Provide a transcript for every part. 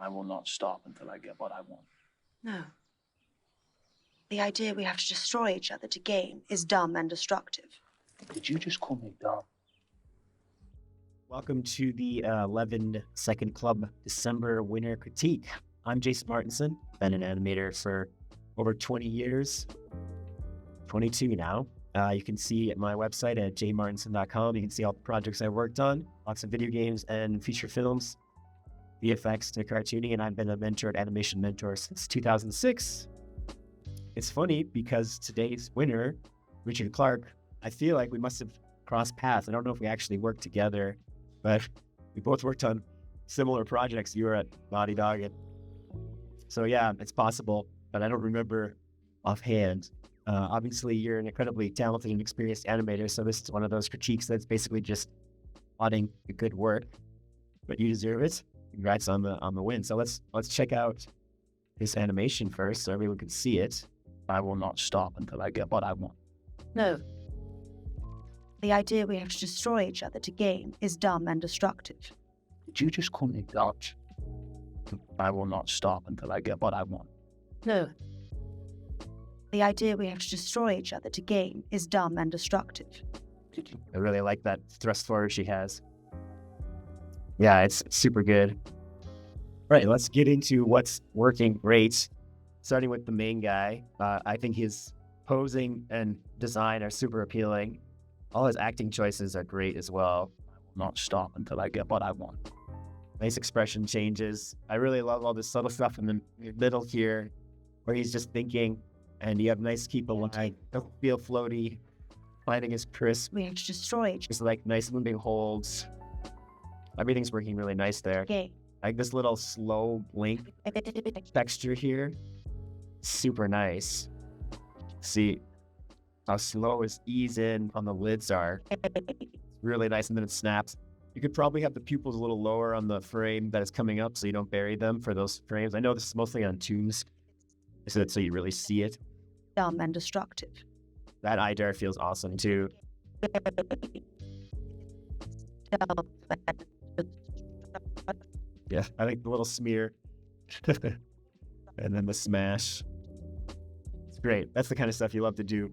I will not stop until I get what I want. No. The idea we have to destroy each other to gain is dumb and destructive. Did you just call me dumb? Welcome to the 11 Second Club December Winter Critique. I'm Jason Martinsen, been an animator for over 20 years, 22 now. You can see at my website at jmartinsen.com. You can see all the projects I've worked on, lots of video games and feature films, VFX to cartooning, and I've been a mentor at Animation Mentor since 2006. It's funny because today's winner, Richard Clark, I feel like we must have crossed paths. I don't know if we actually worked together, but we both worked on similar projects. You were at Naughty Dog. So yeah, it's possible, but I don't remember offhand. Obviously, you're an incredibly talented and experienced animator, so this is one of those critiques that's basically just lauding the good work, but you deserve it. Congrats on the win. So let's check out this animation first so everyone can see it. I will not stop until I get what I want. No. The idea we have to destroy each other to gain is dumb and destructive. Did you just call me dumb? I will not stop until I get what I want. No. The idea we have to destroy each other to gain is dumb and destructive. I really like that thrust forward she has. Yeah, it's super good. All right, let's get into what's working great. Starting with the main guy, I think his posing and design are super appealing. All his acting choices are great as well. I will not stop until I get what I want. Nice expression changes. I really love all this subtle stuff in the middle here, where he's just thinking, and you have nice keep alive, don't feel floaty, finding his crisp. We have to destroy each Just like nice moving holds. Everything's working really nice there. gain. Like this little slow blink texture here, super nice. See how slow his ease in on the lids are. Really nice, and then it snaps. You could probably have the pupils a little lower on the frame that is coming up so you don't bury them for those frames. I know this is mostly on twos, so you really see it. Dumb and destructive. That eye dart feels awesome too. Yeah, I like the little smear. And then the smash. It's great. That's the kind of stuff you love to do.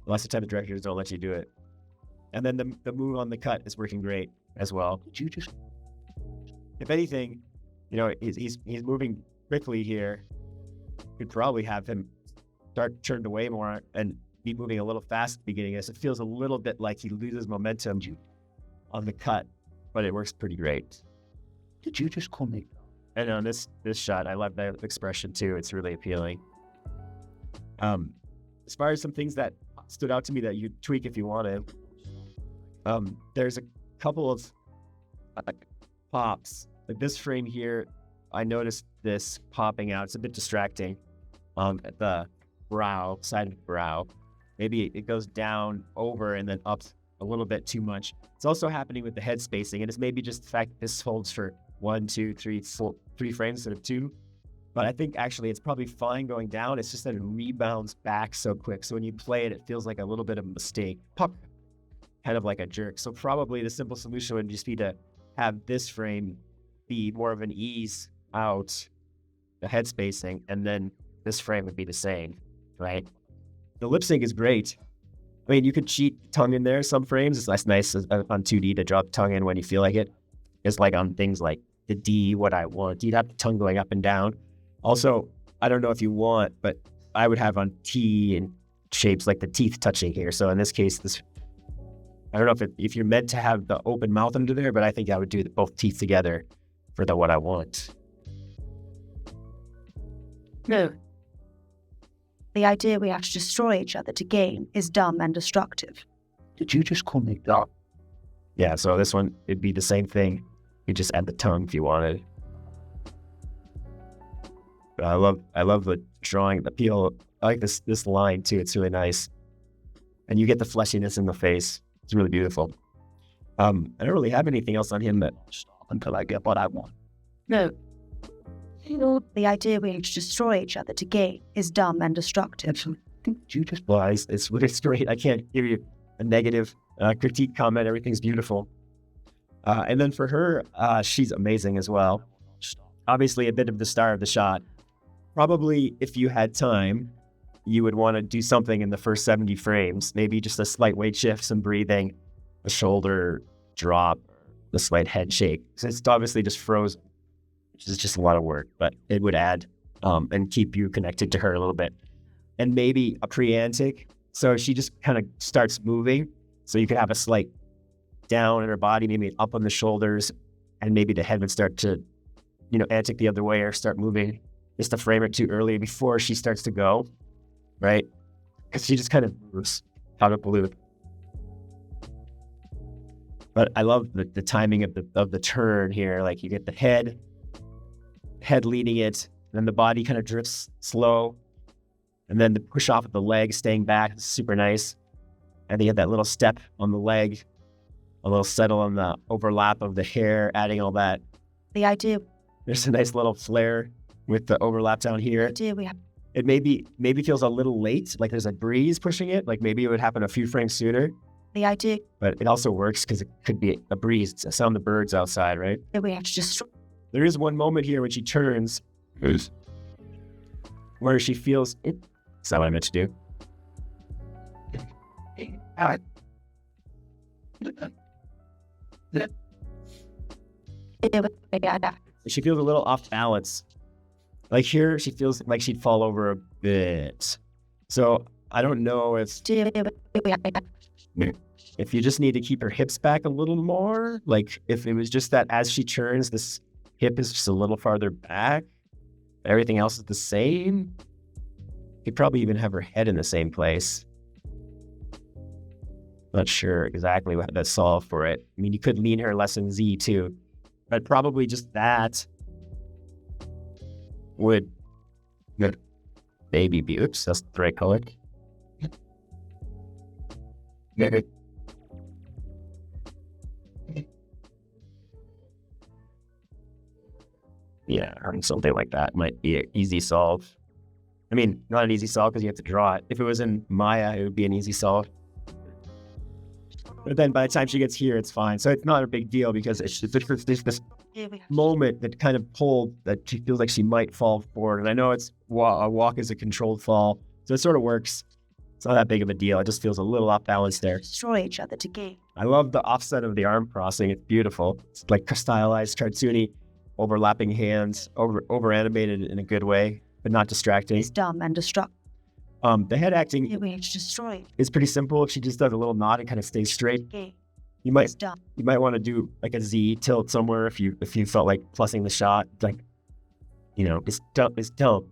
Lots of times directors don't let you do it. And then the move on the cut is working great as well. Did you just... If anything, you know, he's moving quickly here. Could probably have him start turned away more and be moving a little fast at the beginning. It feels a little bit like he loses momentum on the cut, but it works pretty great. Did you just call me? And on this shot, I love that expression too. It's really appealing. As far as some things that stood out to me that you tweak if you want to, there's a couple of pops. Like this frame here, I noticed this popping out. It's a bit distracting at the brow, side of the brow. Maybe it goes down, over, and then up a little bit too much. It's also happening with the head spacing, and it's maybe just the fact that this holds for 1, 2, 3, 4, 3 frames instead of 2. But I think actually it's probably fine going down. It's just that it rebounds back so quick. So when you play it, it feels like a little bit of a mistake. Pop, kind of like a jerk. So probably the simple solution would just be to have this frame be more of an ease out, the head spacing, and then this frame would be the same, right? The lip sync is great. I mean, you could cheat tongue in there some frames. It's less nice on 2D to drop tongue in when you feel like it. It's like on things like the D, what I want. You'd have the tongue going up and down. Also, I don't know if you want, but I would have on T and shapes like the teeth touching here. So in this case, I don't know if you're meant to have the open mouth under there, but I think I would do both teeth together for the what I want. No. The idea we have to destroy each other to gain is dumb and destructive. Did you just call me dumb? Yeah, so this one, it'd be the same thing. You just add the tongue if you wanted. But I love the drawing, the peel. I like this line too. It's really nice. And you get the fleshiness in the face. It's really beautiful. I don't really have anything else on him that Stop until I get what I want. No. The idea we have to destroy each other to gain is dumb and destructive. Did you just... Well, it's great. I can't give you a negative critique comment. Everything's beautiful. And then for her, she's amazing as well. obviously a bit of the star of the shot. Probably if you had time, you would want to do something in the first 70 frames, maybe just a slight weight shift, some breathing, a shoulder drop, a slight head shake. So it's obviously just frozen, which is just a lot of work, but it would add and keep you connected to her a little bit. And maybe a pre-antic. So she just kind of starts moving. So you could have a slight down in her body, maybe up on the shoulders, and maybe the head would start to, antic the other way or start moving just a frame or two earlier before she starts to go, right? Because she just kind of moves out of blue. But I love the timing of the turn here. Like you get the head leading it, then the body kind of drifts slow, and then the push off of the leg, staying back, super nice. And then you have that little step on the leg, a little settle on the overlap of the hair, adding all that. The idea. There's a nice little flare with the overlap down here. It maybe feels a little late, like there's a breeze pushing it, like maybe it would happen a few frames sooner. The idea. But it also works because it could be a breeze, sound the birds outside, right? We have to just. There is one moment here when she turns, where she feels it. Is that what I meant to do? She feels a little off balance. Like here, she feels like she'd fall over a bit. So I don't know if you just need to keep her hips back a little more. Like if it was just that as she turns, this hip is just a little farther back. Everything else is the same. You'd probably even have her head in the same place. Not sure exactly what that's solved for it. I mean, you could lean her less in Z too, but probably just that would maybe be, oops, that's the right color. Yeah, or something like that might be an easy solve. I mean, not an easy solve because you have to draw it. If it was in Maya, it would be an easy solve. But then by the time she gets here, it's fine. So it's not a big deal because it's just this moment that kind of pulled that she feels like she might fall forward. And I know it's a walk is a controlled fall. So it sort of works. It's not that big of a deal. It just feels a little off balance there. Destroy each other to gain. I love the offset of the arm crossing. It's beautiful. It's like stylized cartoony, overlapping hands, over animated in a good way, but not distracting. It's dumb and destructive. The head acting is pretty simple. If she just does a little nod and kind of stays straight, you might want to do like a Z tilt somewhere if you felt like plussing the shot, like it's dumb,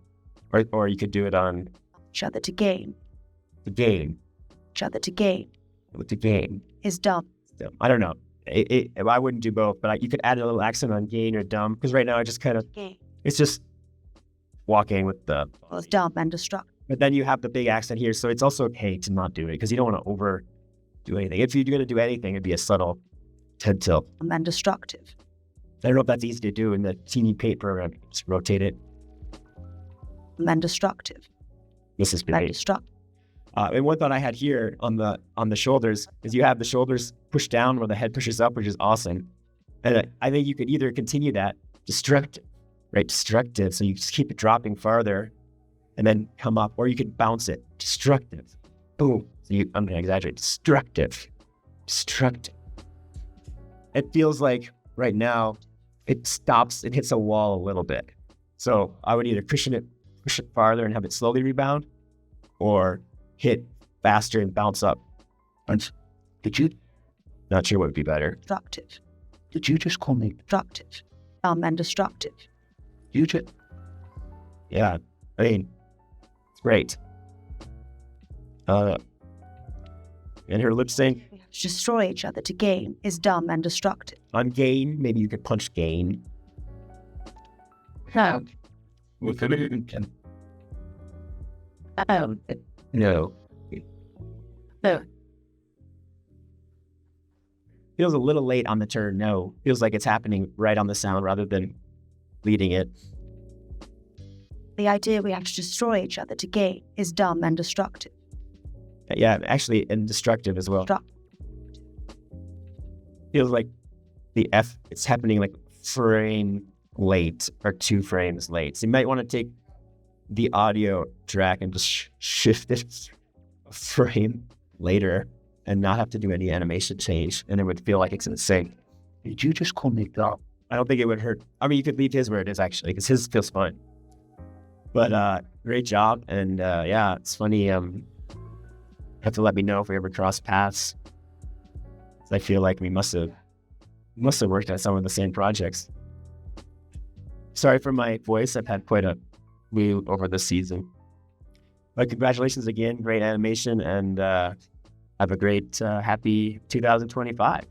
or you could do it on each other to gain. The game. Each other to gain. With the game is dumb. I don't know. I wouldn't do both, but you could add a little accent on gain or dumb because right now I just kind of it's just walking with the. Well, it's dumb and destructive. But then you have the big accent here, so it's also okay to not do it because you don't want to overdo anything. If you're going to do anything, it'd be a subtle head tilt. And destructive. I don't know if that's easy to do in the teeny paint program. Just rotate it. And destructive. This is great. Destructive. And one thought I had here on the shoulders is you have the shoulders pushed down where the head pushes up, which is awesome. And I think you could either continue that destructive, right? Destructive, so you just keep it dropping farther. And then come up, or you could bounce it. Destructive. Boom. So I'm going to exaggerate. Destructive. It feels like right now it stops, it hits a wall a little bit. So I would either push it farther and have it slowly rebound, or hit faster and bounce up. Did you? Not sure what would be better. Destructive. Did you just call me? Destructive. And destructive. You just? Yeah. I mean, great. And her lip sync. Destroy each other to gain is dumb and destructive. On gain, maybe you could punch gain. No. No. Feels a little late on the turn. No. Feels like it's happening right on the sound rather than leading it. The idea we have to destroy each other to gain is dumb and destructive. Yeah, actually, and destructive as well. Feels like the F, it's happening like frame late or 2 frames late. So you might want to take the audio track and just shift it a frame later and not have to do any animation change, and it would feel like it's in sync. Did you just call me dumb? I don't think it would hurt. I mean, you could leave his where it is actually, because his feels fine. But great job, and yeah, it's funny. You have to let me know if we ever cross paths. I feel like we must have worked on some of the same projects. Sorry for my voice. I've had quite a wheel over the season. But congratulations again, great animation, and have a great, happy 2025.